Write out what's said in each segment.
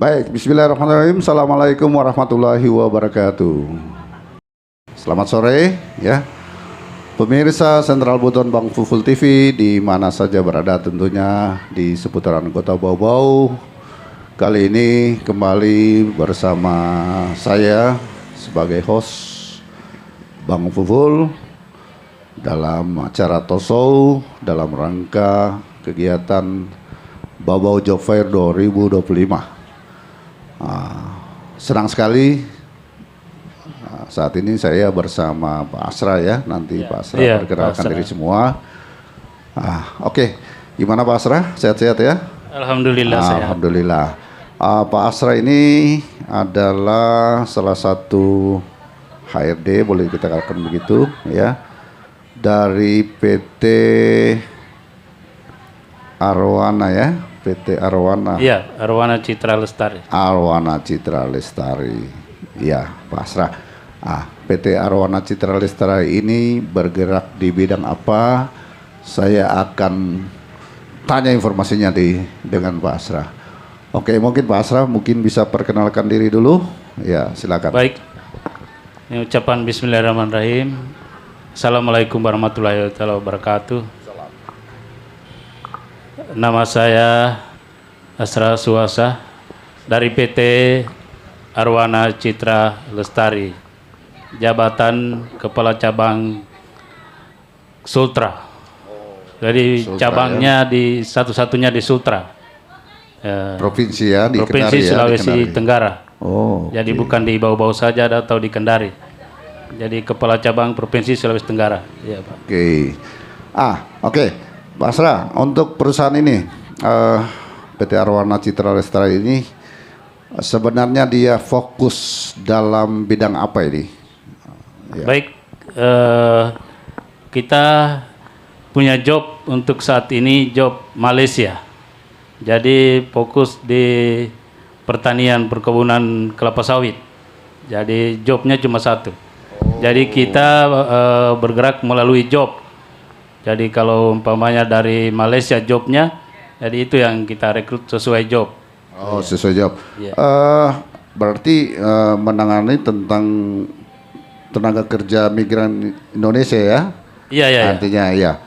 Baik, bismillahirrahmanirrahim. Assalamualaikum warahmatullahi wabarakatuh. Selamat sore ya. Pemirsa Sentral Buton Bang Fuful TV di mana saja berada, tentunya di seputaran Kota Bau-Bau. Kali ini kembali bersama saya sebagai host Bang Fuful dalam acara Tosou dalam rangka kegiatan Bau-Bau Job Fair 2025. Senang sekali saat ini saya bersama Pak Asra ya. Nanti Pak Asra perkenalkan diri semua. Oke. Gimana Pak Asra? Sehat-sehat ya? Alhamdulillah sehat. Alhamdulillah. Pak Asra ini adalah salah satu HRD, boleh kita katakan begitu ya, dari PT Arwana ya. PT Arwana. Iya, Arwana Citra Lestari. Arwana Citra Lestari. Iya, Pak Asra. PT Arwana Citra Lestari ini bergerak di bidang apa? Saya akan tanya informasinya dengan Pak Asra. Oke, mungkin Pak Asra mungkin bisa perkenalkan diri dulu. Ya, silakan. Baik. Ini ucapan bismillahirrahmanirrahim. Assalamualaikum warahmatullahi wabarakatuh. Nama saya Asra Suwasa dari PT Arwana Citra Lestari, jabatan Kepala Cabang Sultra. Jadi Sultra, cabangnya ya? Di satu-satunya di Sultra. Provinsi ya, di Provinsi Kendari, Sulawesi ya, di Tenggara. Oh. Jadi bukan di Bau-Bau saja atau di Kendari. Jadi Kepala Cabang Provinsi Sulawesi Tenggara. Ya, Pak. Oke. Oke. Pak Asra, untuk perusahaan ini, PT Arwana Citra Lestari ini sebenarnya dia fokus dalam bidang apa ini? Ya. Baik, kita punya job untuk saat ini, job Malaysia. Jadi fokus di pertanian perkebunan kelapa sawit. Jadi jobnya cuma satu. Jadi kita bergerak melalui job. Jadi kalau umpamanya dari Malaysia jobnya, jadi itu yang kita rekrut sesuai job. Oh, sesuai job. Ya. Berarti menangani tentang tenaga kerja migran Indonesia ya? Iya, iya. Artinya ya.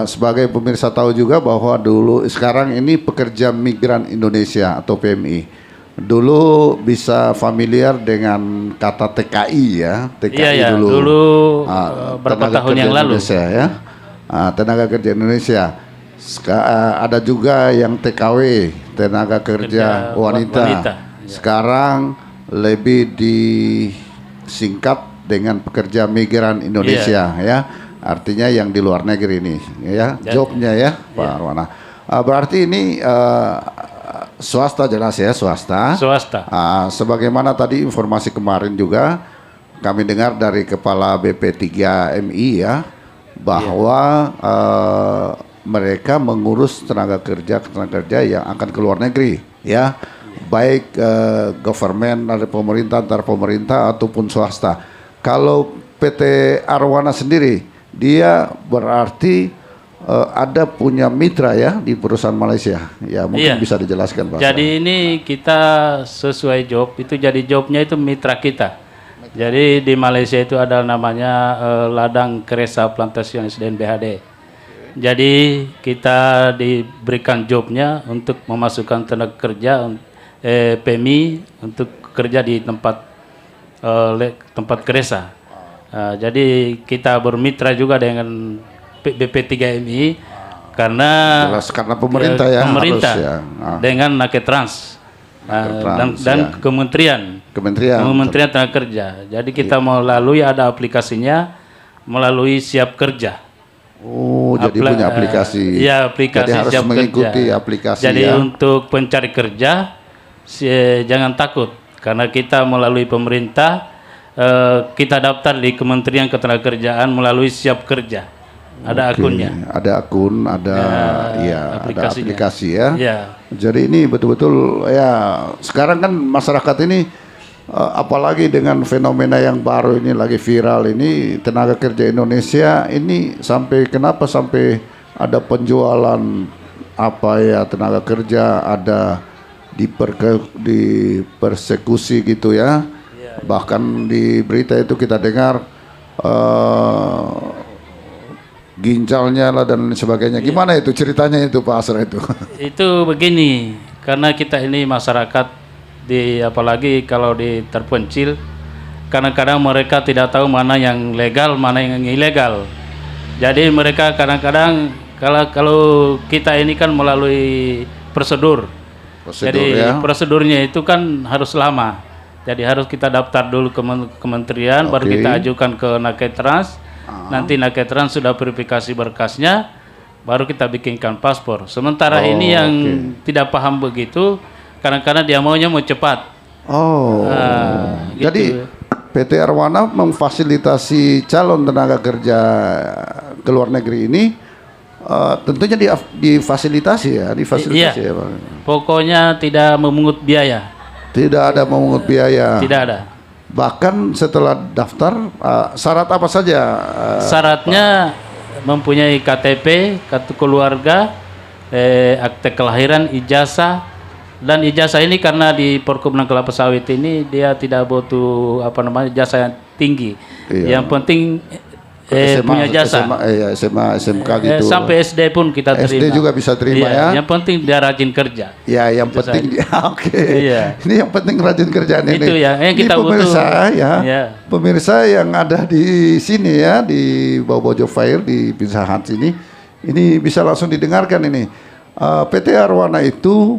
Sebagai pemirsa tahu juga bahwa dulu sekarang ini pekerja migran Indonesia atau PMI. Dulu bisa familiar dengan kata TKI ya, TKI iya, dulu. Dulu berapa tahun yang lalu. Indonesia, ya. Tenaga kerja Indonesia. Ada juga yang TKW, tenaga kerja wanita. Ya. Sekarang lebih disingkat dengan pekerja migran Indonesia ya. Artinya yang di luar negeri ini ya, jobnya ya, Pak Arwana. Berarti ini swasta jelas ya, swasta. Swasta. Sebagaimana tadi informasi kemarin juga kami dengar dari Kepala BP3MI ya, bahwa mereka mengurus tenaga kerja yang akan ke luar negeri ya, baik government dari pemerintah, antar pemerintah ataupun swasta. Kalau PT Arwana sendiri, dia berarti ada punya mitra ya di perusahaan Malaysia ya, mungkin bisa dijelaskan Pak. Jadi ini kita sesuai job, itu jadi jobnya itu mitra kita. Jadi di Malaysia itu ada namanya Ladang Keresa Plantation SDN BHD. Jadi kita diberikan jobnya untuk memasukkan tenaga kerja PMI untuk kerja di tempat Keresa. Jadi kita bermitra juga dengan BP3MI karena pemerintah ya, pemerintah harus, ya. dengan Naketrans. Dan Kementerian Tenaga Kerja. Jadi kita melalui ada aplikasinya, melalui Siap Kerja. Oh, jadi punya aplikasi. Iya, aplikasi jadi harus Siap mengikuti Kerja. aplikasi. Jadi ya. untuk pencari kerja jangan takut karena kita melalui pemerintah, kita daftar di Kementerian Ketenagakerjaan melalui Siap Kerja. Ada akunnya. Ada akun, ada ada aplikasi ya. Ya. Jadi ini betul-betul ya, sekarang kan masyarakat ini apalagi dengan fenomena yang baru ini lagi viral ini, tenaga kerja Indonesia ini kenapa sampai ada penjualan tenaga kerja, ada dipersekusi gitu ya. Bahkan di berita itu kita dengar ginjalnya lah dan sebagainya. Gimana itu ceritanya itu Pak Asra itu? Itu begini, karena kita ini masyarakat apalagi kalau di terpencil, kadang-kadang mereka tidak tahu mana yang legal, mana yang ilegal. Jadi mereka kadang-kadang kalau kita ini kan melalui prosedur. Jadi prosedurnya itu kan harus lama. Jadi harus kita daftar dulu ke kementerian, baru kita ajukan ke Naketrans. Nanti Naketrans sudah verifikasi berkasnya, baru kita bikinkan paspor. Sementara ini yang tidak paham begitu, kadang-kadang dia maunya mau cepat. Gitu. Jadi PT Arwana memfasilitasi calon tenaga kerja ke luar negeri ini tentunya difasilitasi ya, ya Pak. Pokoknya tidak memungut biaya. Tidak ada memungut biaya. Tidak ada. Bahkan setelah daftar, syarat apa saja? Syaratnya mempunyai KTP, kartu keluarga, akte kelahiran, ijazah. Dan ijazah ini karena di Perkebunan Kelapa Sawit ini dia tidak butuh ijazah yang tinggi. Yang penting punya jasa. SMA, SMK gitu. Sampai SD pun kita terima. SD juga bisa terima ya. Yang penting dia rajin kerja. Ya, yang penting Ini yang penting rajin kerja ini. Itu ya, yang kita pemirsa butuh. Pemirsa yang ada di sini ya, di Bobojo Fair di Pizza Hut ini bisa langsung didengarkan ini. PT Arwana itu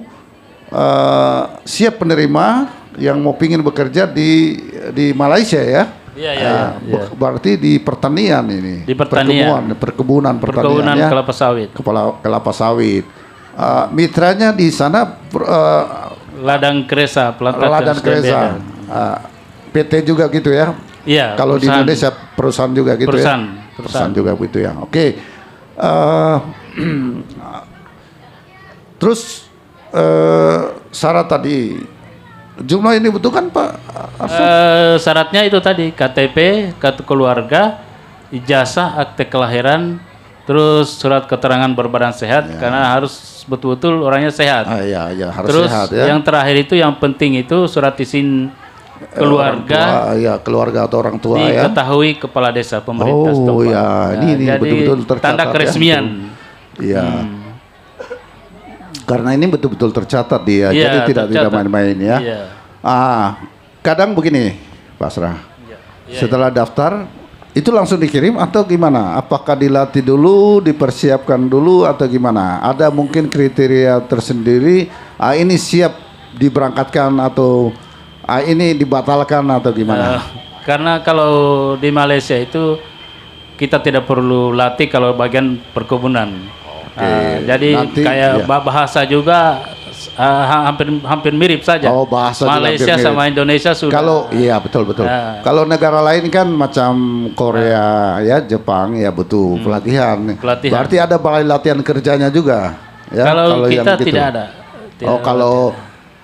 siap penerima yang mau pingin bekerja di Malaysia ya. Iya. Berarti di pertanian ini. Di pertanian. Perkebunan pertanian ya. Kelapa sawit. Kelapa sawit. Mitranya di sana Ladang Kresa, Ladang Kresa. PT juga gitu ya. Iya. Kalau di Indonesia perusahaan juga gitu ya. Perusahaan juga gitu ya. Oke. Terus syarat tadi jumlah ini butuh kan Pak Arso? Syaratnya itu tadi KTP, kartu keluarga, ijazah, akte kelahiran, terus surat keterangan berbadan sehat karena harus betul-betul orangnya sehat. Harus terus sehat ya. Yang terakhir itu yang penting itu surat izin keluarga. Keluarga atau orang tua ya. Diketahui kepala desa pemerintah setempat. Ini betul-betul tercatat. Tanda keresmian. Iya. Karena ini betul-betul tercatat dia, jadi tidak main-main ya. Kadang begini, Pak Asra, setelah daftar itu langsung dikirim atau gimana? Apakah dilatih dulu, dipersiapkan dulu atau gimana? Ada mungkin kriteria tersendiri, ini siap diberangkatkan atau ini dibatalkan atau gimana? Karena kalau di Malaysia itu kita tidak perlu latih kalau bagian perkebunan. Jadi nanti, kayak bahasa juga hampir mirip saja. Bahasa Malaysia sama Indonesia sudah. Kalau betul. Kalau negara lain kan macam Korea ya, Jepang ya butuh pelatihan. Berarti ada balai latihan kerjanya juga. Ya, kalau kita tidak ada.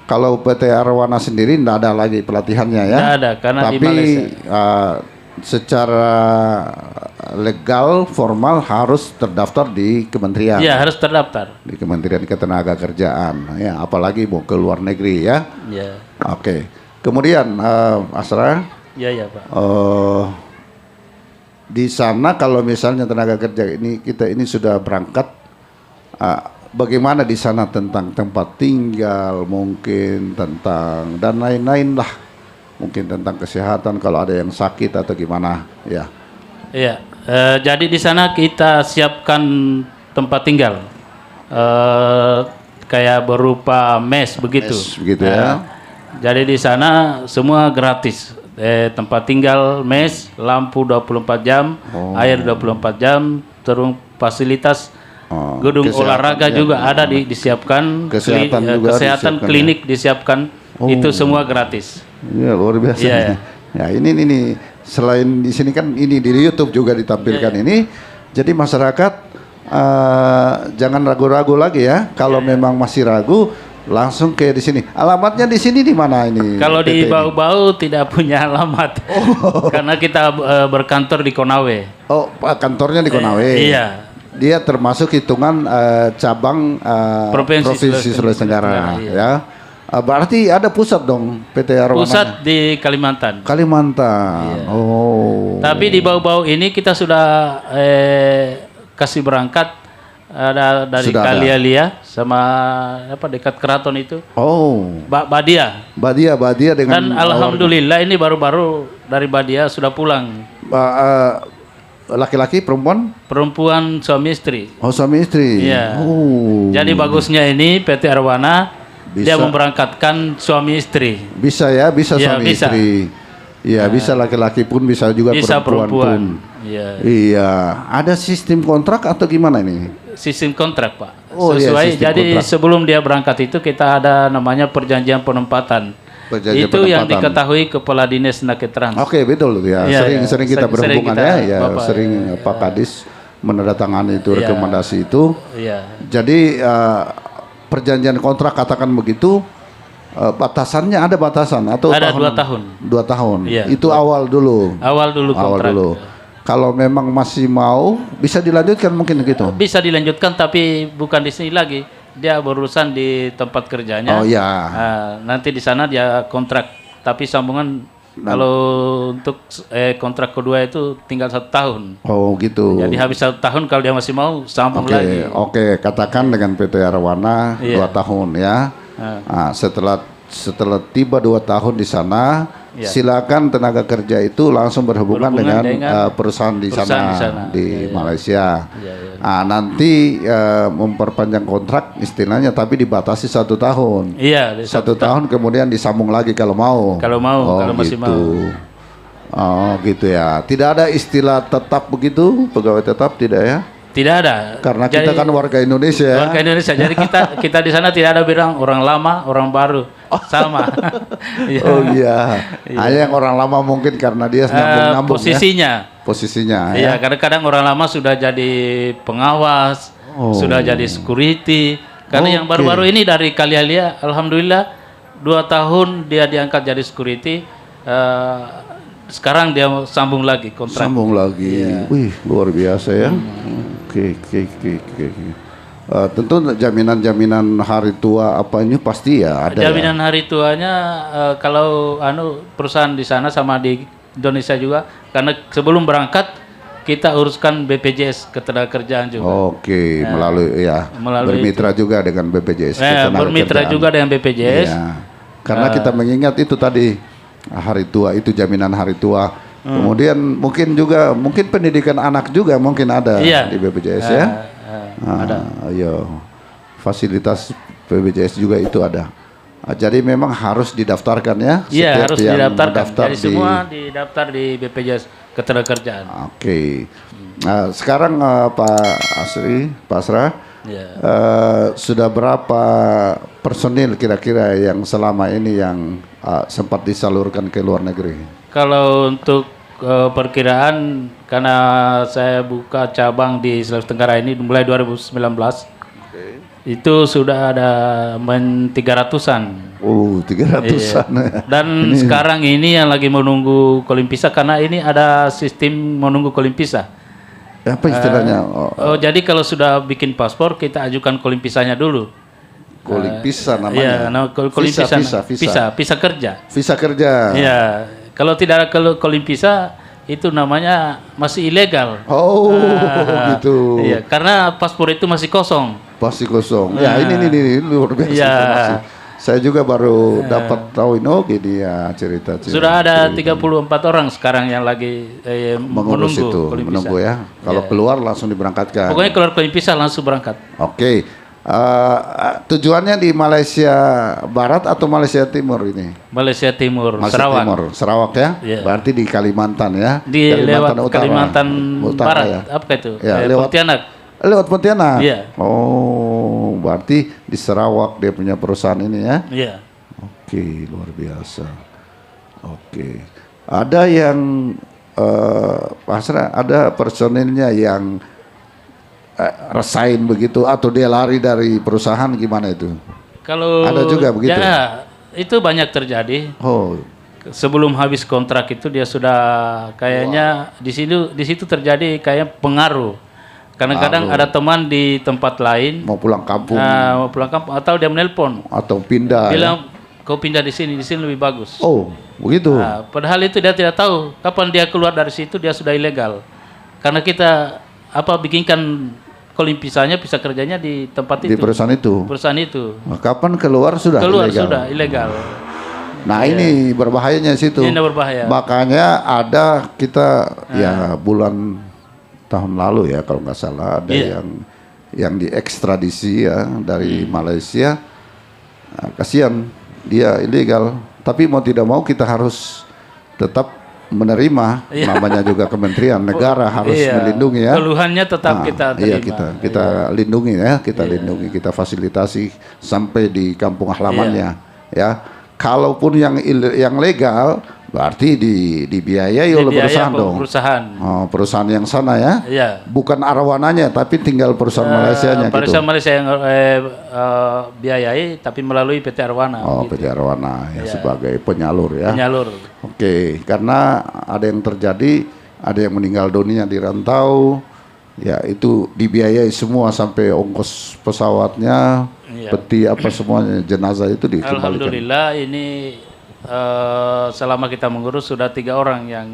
Kalau PT Arwana sendiri tidak ada lagi pelatihannya ya. Tidak ada karena tapi, di Malaysia. Secara legal formal harus terdaftar di kementerian. Iya, harus terdaftar di Kementerian Ketenagakerjaan. Ya, apalagi mau ke luar negeri ya. Iya. Oke. Kemudian Asra. Iya Pak. Di sana kalau misalnya tenaga kerja kita ini sudah berangkat, bagaimana di sana tentang tempat tinggal, mungkin tentang dan lain-lain lah. Mungkin tentang kesehatan kalau ada yang sakit atau gimana ya. Iya, jadi di sana kita siapkan tempat tinggal, kayak berupa mes begitu. Begitu ya. Jadi di sana semua gratis, tempat tinggal, mes, lampu 24 jam, air 24 jam, terus fasilitas gedung olahraga juga ada disiapkan, kesehatan klinik disiapkan, itu semua gratis. Iya, luar biasa. Ya, ini selain di sini kan ini di YouTube juga ditampilkan ini. Jadi masyarakat jangan ragu-ragu lagi ya. Kalau memang masih ragu, langsung ke di sini. Alamatnya di sini di mana ini? Kalau di Bau-Bau tidak punya alamat. Karena kita berkantor di Konawe. Kantornya di Konawe. Iya. Dia termasuk hitungan cabang Provinsi Sulawesi Tenggara ya. Berarti ada pusat dong PT Arwana. Pusat di Kalimantan. Kalimantan. Iya. Oh. Tapi di bau-bau ini kita sudah kasih berangkat ada dari Sudah ada. Kalialia sama apa dekat keraton itu. Oh. Badia. Badia dengan Dan alhamdulillah ini baru-baru dari Badia sudah pulang. laki-laki perempuan? Perempuan suami istri. Oh, suami istri. Iya. Oh. Jadi bagusnya ini PT Arwana dia Bisa. memberangkatkan suami istri. Bisa ya, bisa Iya, suami bisa. istri. Iya, bisa laki-laki pun bisa juga Bisa perempuan pun. perempuan. Iya. Iya, ada sistem kontrak atau gimana ini? Sistem kontrak, Pak. Oh, iya, Sesuai. sistem Jadi kontrak. sebelum dia berangkat itu kita ada namanya perjanjian penempatan. Perjanjian Itu yang penempatan. diketahui Kepala Dinas Naketrans. Oke, betul ya. Iya, Sering kita Sering berhubungan kita, ya, Bapak, sering Pak Kadis menandatangani itu Iya. rekomendasi itu. Iya. Jadi perjanjian kontrak katakan begitu, batasannya ada batasan atau Ada 2 tahun. 2 tahun. Iya, Itu awal dulu. Awal dulu kontrak. Kalau memang masih mau, bisa dilanjutkan mungkin gitu. Bisa dilanjutkan tapi bukan di sini lagi. Dia berurusan di tempat kerjanya. Oh ya. Nanti di sana dia kontrak tapi sambungan kalau untuk kontrak kedua itu tinggal 1 tahun. Oh gitu. Jadi habis 1 tahun kalau dia masih mau sambung lagi. Oke, katakan dengan PT Arwana Iya. 2 tahun ya. Nah, setelah tiba 2 tahun di sana, Iya. silakan tenaga kerja itu langsung berhubungan dengan, perusahaan di perusahaan sana, di sana. Iya. Malaysia. Iya. Nah, nanti memperpanjang kontrak istilahnya, tapi dibatasi 1 tahun. Iya, di 1 tahun kemudian disambung lagi kalau mau. Kalau mau, kalau masih gitu. mau. Oh gitu ya. Tidak ada istilah tetap begitu, pegawai tetap tidak ya? Tidak ada. Karena kita kan warga Indonesia. Warga Indonesia. Jadi kita di sana tidak ada bilang orang lama, orang baru. Sama. Iya. Oh iya. Hanya yang orang lama mungkin karena dia nyambung-nyambung posisinya. ya. Posisinya Iya, ya. kadang-kadang orang lama sudah jadi pengawas, sudah jadi security. Karena yang Oke. baru-baru ini dari Kalialia, alhamdulillah 2 tahun dia diangkat jadi security. Sekarang dia sambung lagi kontrak. Sambung lagi. Wih, luar biasa ya. Oke. Tentu jaminan-jaminan hari tua apa ini pasti ya ada. Jaminan hari tuanya kalau perusahaan di sana sama di Indonesia juga, karena sebelum berangkat kita uruskan BPJS ketenagakerjaan juga. Oke, melalui bermitra juga dengan BPJS. Bermitra juga dengan BPJS. Iya. Karena kita mengingat itu tadi hari tua itu jaminan hari tua. Kemudian mungkin pendidikan anak juga mungkin ada Iya. di BPJS ya. Ada. Ayo. Fasilitas BPJS juga itu ada. Jadi memang harus didaftarkan ya. Iya, setiap harus yang didaftarkan. mendaftar Jadi semua didaftar di BPJS ketenagakerjaan. Oke. Sekarang Pak Asra, Iya. sudah berapa personil kira-kira yang selama ini yang sempat disalurkan ke luar negeri? Kalau untuk perkiraan, karena saya buka cabang di Sulawesi Tenggara ini mulai 2019, itu sudah ada 300-an. 300-an. Iya. Dan sekarang ini yang lagi menunggu kolim-pisah, karena ini ada sistem menunggu kolim-pisah. Apa istilahnya? Jadi kalau sudah bikin paspor, kita ajukan kolim-pisahnya dulu. Kolim-pisah Iya, namanya. kolim-pisah kerja. Visa kerja. Iya, kalau tidak ada kolim-pisah itu namanya masih ilegal. Oh, gitu. Iya, karena paspor itu masih kosong. Pasti kosong. Ya, ini luar biasa Iya. informasi. Saya juga baru dapat tahu ini gini ya cerita. Sudah ada 34 orang sekarang yang lagi mengurus menunggu itu, kolim-pisah. menunggu ya. Kalau keluar langsung diberangkatkan. Pokoknya keluar kolim-pisah langsung berangkat. Oke. Tujuannya di Malaysia Barat atau Malaysia Timur ini? Malaysia Timur, Malaysia Sarawak. Timur, Sarawak ya. Iya. Berarti di Kalimantan ya. Di lewat Utara. Kalimantan Utara Barat, ya. apa itu? Ya, lewat Pontianak. Lewat Pontianak. Iya. Oh, berarti di Sarawak dia punya perusahaan ini ya. Iya. Oke, luar biasa. Oke. Ada yang pasrah, ada personilnya yang resign begitu atau dia lari dari perusahaan, gimana itu? Kalau Ada juga begitu? Ya, itu banyak terjadi. Oh, Sebelum habis kontrak itu dia sudah kayaknya di situ terjadi kayak pengaruh. Kadang-kadang ada teman di tempat lain mau pulang kampung mau pulang kampung atau dia menelpon atau pindah. bilang kau pindah di sini lebih bagus. Oh, begitu. Nah, padahal itu dia tidak tahu kapan dia keluar dari situ dia sudah ilegal. Karena kita bikinkan kolim pisahnya, pisah kerjanya di tempat itu. Di perusahaan itu. Perusahaan itu. Nah, kapan keluar sudah ilegal. Sudah ilegal. Nah, ini berbahayanya situ. Ini berbahaya. Makanya ada kita ya bulan tahun lalu ya kalau nggak salah ada yang diekstradisi ya dari Malaysia. Nah, kasihan dia ilegal, tapi mau tidak mau kita harus tetap menerima, namanya juga kementerian negara harus melindungi ya. Keluhannya tetap kita terima. Iya kita lindungi ya, kita lindungi, kita fasilitasi sampai di kampung halamannya ya. Kalaupun yang legal berarti dibiayai oleh perusahaan dong. Perusahaan yang sana ya. Iya. Bukan arwananya tapi tinggal perusahaan Malaysianya gitu. Perusahaan Malaysia yang biayai tapi melalui PT Arwana. Oh, PT Arwana ya sebagai penyalur ya. Penyalur. Oke, karena ada yang terjadi, ada yang meninggal dunia di rantau. Ya, itu dibiayai semua sampai ongkos pesawatnya, peti apa semuanya, jenazah itu dikembalikan. Alhamdulillah ini selama kita mengurus sudah 3 orang yang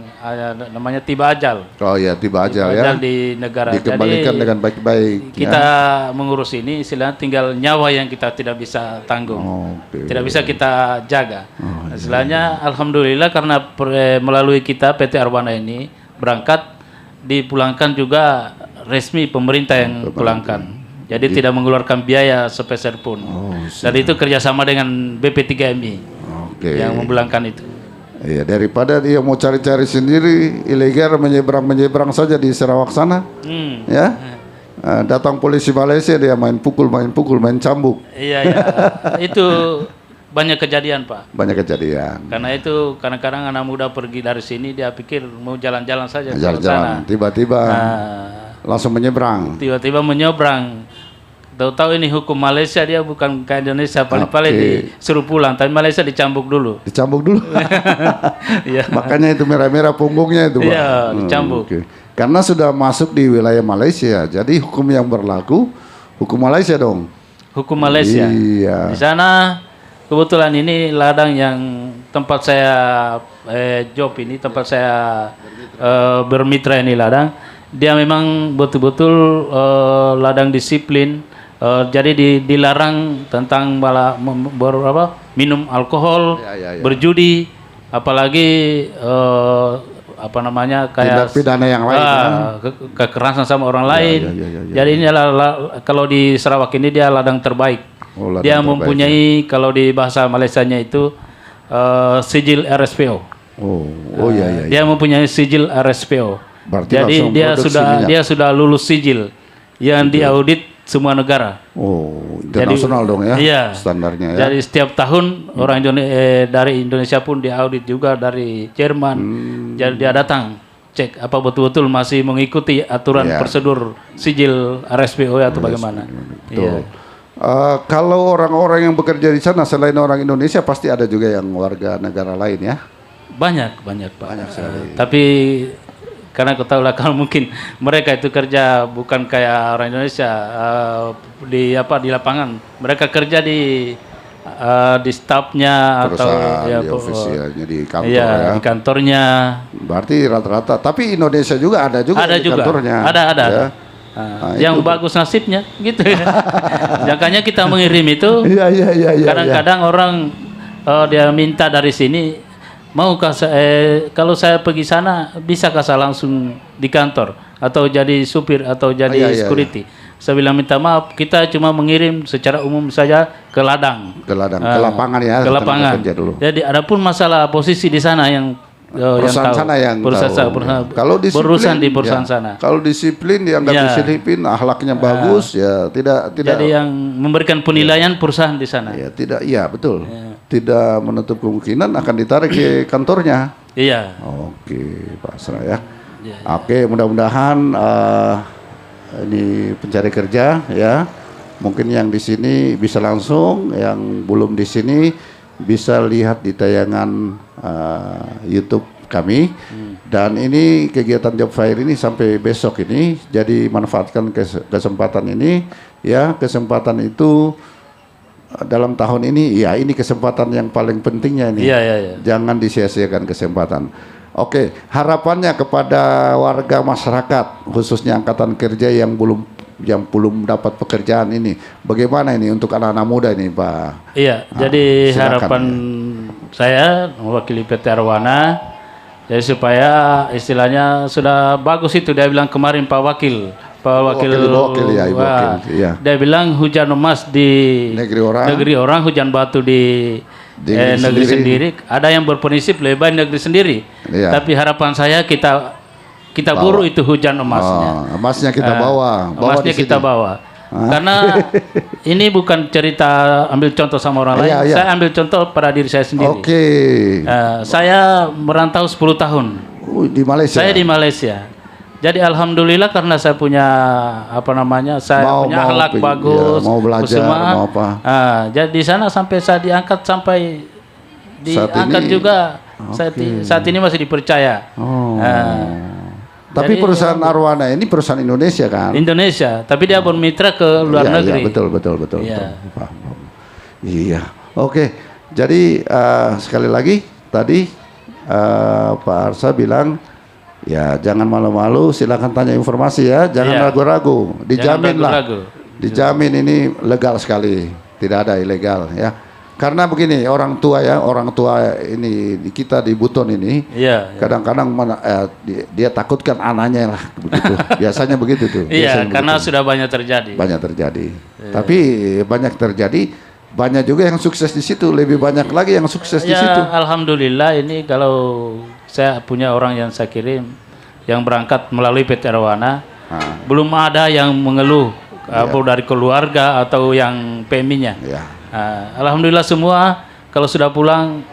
namanya tiba ajal. Oh ya, tiba ajal ya. Ajal di negara. Dikembalikan dengan baik-baik. Kita mengurus ini istilahnya tinggal nyawa yang kita tidak bisa tanggung. Tidak bisa kita jaga. Istilahnya alhamdulillah karena melalui kita PT Arwana ini berangkat dipulangkan juga resmi pemerintah yang pulangkan. Jadi tidak mengeluarkan biaya sepeser pun. Dan itu kerjasama dengan BP3MI. Yang memulangkan itu. Iya, daripada dia mau cari-cari sendiri ilegal menyeberang saja di Sarawak sana, ya. Datang polisi Malaysia dia main pukul, main cambuk. Iya, itu banyak kejadian Pak. Banyak kejadian. Karena itu kadang-kadang anak muda pergi dari sini dia pikir mau jalan-jalan saja. Jalan-jalan, tiba-tiba langsung menyeberang. Tiba-tiba menyeberang. Tahu-tahu ini hukum Malaysia dia bukan kayak Indonesia paling-paling disuruh pulang, tapi Malaysia dicambuk dulu. Dicambuk dulu. Makanya itu merah-merah punggungnya itu, Pak. Iya, dicambuk. Karena sudah masuk di wilayah Malaysia, jadi hukum yang berlaku hukum Malaysia dong. Hukum Malaysia. Iya. Di sana kebetulan ini ladang yang tempat saya job ini, tempat saya bermitra ini ladang, dia memang betul-betul ladang disiplin. Jadi dilarang tentang minum alkohol, berjudi, apalagi kayak tindak pidana yang lain, kekerasan sama orang lain. Jadi ini adalah kalau di Sarawak ini dia ladang terbaik. Dia mempunyai kalau di bahasa Malaysianya itu sijil RSPO. Dia mempunyai sijil RSPO. Berarti jadi dia sudah lulus sijil yang diaudit semua negara. Internasional dong ya, iya, standarnya ya. Jadi setiap tahun orang dari Indonesia pun diaudit juga dari Jerman. Jadi dia datang cek apa betul-betul masih mengikuti aturan prosedur sijil RSPO atau bagaimana. Betul. Kalau orang-orang yang bekerja di sana selain orang Indonesia pasti ada juga yang warga negara lain ya. Banyak Pak. Banyak sekali. Tapi karena aku tahu lah kalau mungkin mereka itu kerja bukan kayak orang Indonesia di lapangan. Mereka kerja di stafnya atau di ofisialnya di kantor ya. Di kantornya. Berarti rata-rata. Tapi Indonesia juga ada juga di kantornya. Ada. Ya. Yang bagus nasibnya gitu. Makanya kita mengirim itu. Kadang-kadang orang dia minta dari sini. Maukah kalau saya pergi sana bisakah saya langsung di kantor atau jadi supir atau jadi security? Saya bilang minta maaf, kita cuma mengirim secara umum saja ke ladang. Ke lapangan ya. Ke lapangan. Jadi adapun masalah posisi di sana yang perusahaan sana yang kalau disiplin di perusahaan sana. Kalau disiplin dia nggak disiplin, akhlaknya bagus ya tidak. Jadi yang memberikan penilaian perusahaan di sana. Ya tidak, betul. Tidak menutup kemungkinan akan ditarik ke kantornya. Iya. Oke, Pak Sra ya. Oke, mudah-mudahan ini pencari kerja ya. Mungkin yang di sini bisa langsung, yang belum di sini bisa lihat di tayangan YouTube kami. Dan ini kegiatan job fair ini sampai besok ini. Jadi manfaatkan kesempatan ini ya. Kesempatan itu dalam tahun ini, ya ini kesempatan yang paling pentingnya ini. Iya, iya, iya. Jangan disia-siakan kesempatan. Oke, harapannya kepada warga masyarakat, khususnya angkatan kerja yang belum dapat pekerjaan ini, bagaimana ini untuk anak-anak muda ini, Pak? Iya, jadi silakan. harapan saya mewakili PT Arwana, jadi supaya istilahnya sudah bagus itu dia bilang kemarin Pak Wakil Wakil, ya, Ibu wah, Wakil, ya. dia bilang hujan emas di negeri orang, hujan batu di negeri sendiri. Ada yang berprinsip lebih baik negeri sendiri. Ya. Tapi harapan saya kita buru itu hujan emasnya. Emasnya kita bawa emasnya kita bawa. Karena ini bukan cerita ambil contoh sama orang lain. Iya. Saya ambil contoh pada diri saya sendiri. Oke. Saya merantau 10 tahun. Di Malaysia. Saya di Malaysia. Jadi alhamdulillah karena saya punya saya punya akhlak bagus, mau belajar, mau apa. Jadi di sana sampai saya diangkat sampai diangkat juga. Saat ini masih dipercaya. Tapi jadi, perusahaan Arwana ini perusahaan Indonesia kan? Indonesia, tapi dia bermitra ke luar negeri. Iya, betul. Iya. Iya. Oke. Jadi sekali lagi tadi Pak Arsa bilang, ya jangan malu-malu, silakan tanya informasi ya, jangan ragu-ragu, dijamin lah, dijamin ini legal sekali, tidak ada ilegal ya. Karena begini orang tua ini kita di Buton ini, kadang-kadang dia takutkan anaknya lah, begitu. Biasanya begitu tuh. Iya, karena sudah banyak terjadi. Banyak terjadi. Tapi banyak terjadi. Banyak juga yang sukses di situ, lebih banyak lagi yang sukses di situ. Alhamdulillah ini kalau saya punya orang yang saya kirim yang berangkat melalui PT Arwana, belum ada yang mengeluh dari keluarga atau yang PMI-nya. Alhamdulillah semua kalau sudah pulang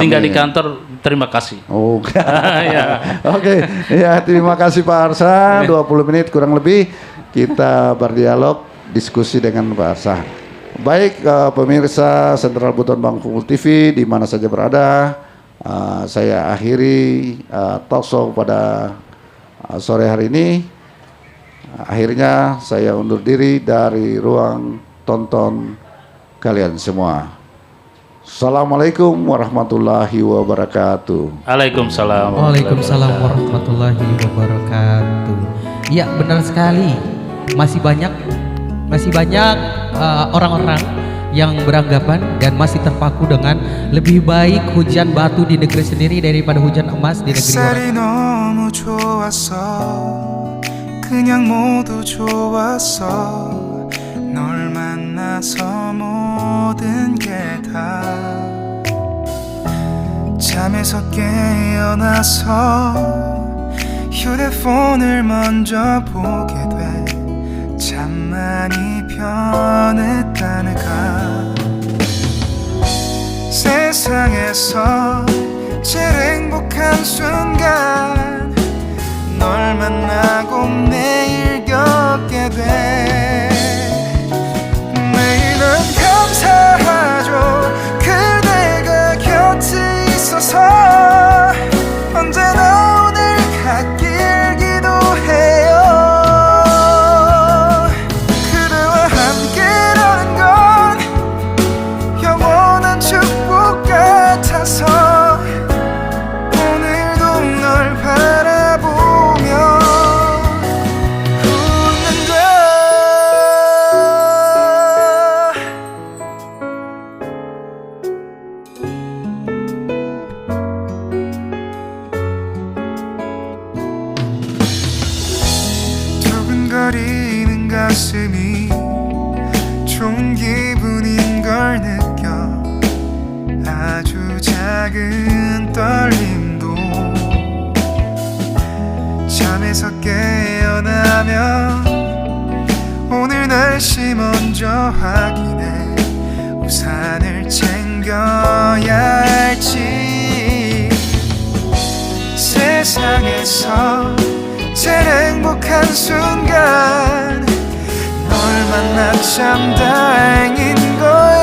singgah di kantor, terima kasih. Oke, ya terima kasih Pak Arsa. 20 menit kurang lebih kita berdialog, diskusi dengan Pak Arsa. Baik pemirsa Sentral Buton Bangkulu TV di mana saja berada, saya akhiri talkshow pada sore hari ini. Akhirnya saya undur diri dari ruang tonton kalian semua. Assalamualaikum warahmatullahi wabarakatuh. Waalaikumsalam warahmatullahi wabarakatuh. Iya benar sekali. Masih banyak orang-orang yang beranggapan dan masih terpaku dengan lebih baik hujan batu di negeri sendiri daripada hujan emas di negeri orang. 그냥 모두 좋았어 널 만나서 모든 게 다 잠에서 깨어나서 휴대폰을 먼저 보게 돼 참 많이 변했다는가 세상에서 제일 행복한 순간 널 만나고 매일 겪게 돼 매일은 감사하죠 그대가 곁에 있어서 언제나 오늘 같길 기도해요 그대와 함께라는 건 영원한 축복 같아서 오늘도 널 바라보며 두근거리는 가슴이 좋은 기분인 걸 느껴 아주 작은 떨림도 잠에서 깨어나면 오늘 날씨 먼저 확인해 우산을 챙겨야 할지 세상에서 제일 행복한 순간 널 만나 참 다행인 거야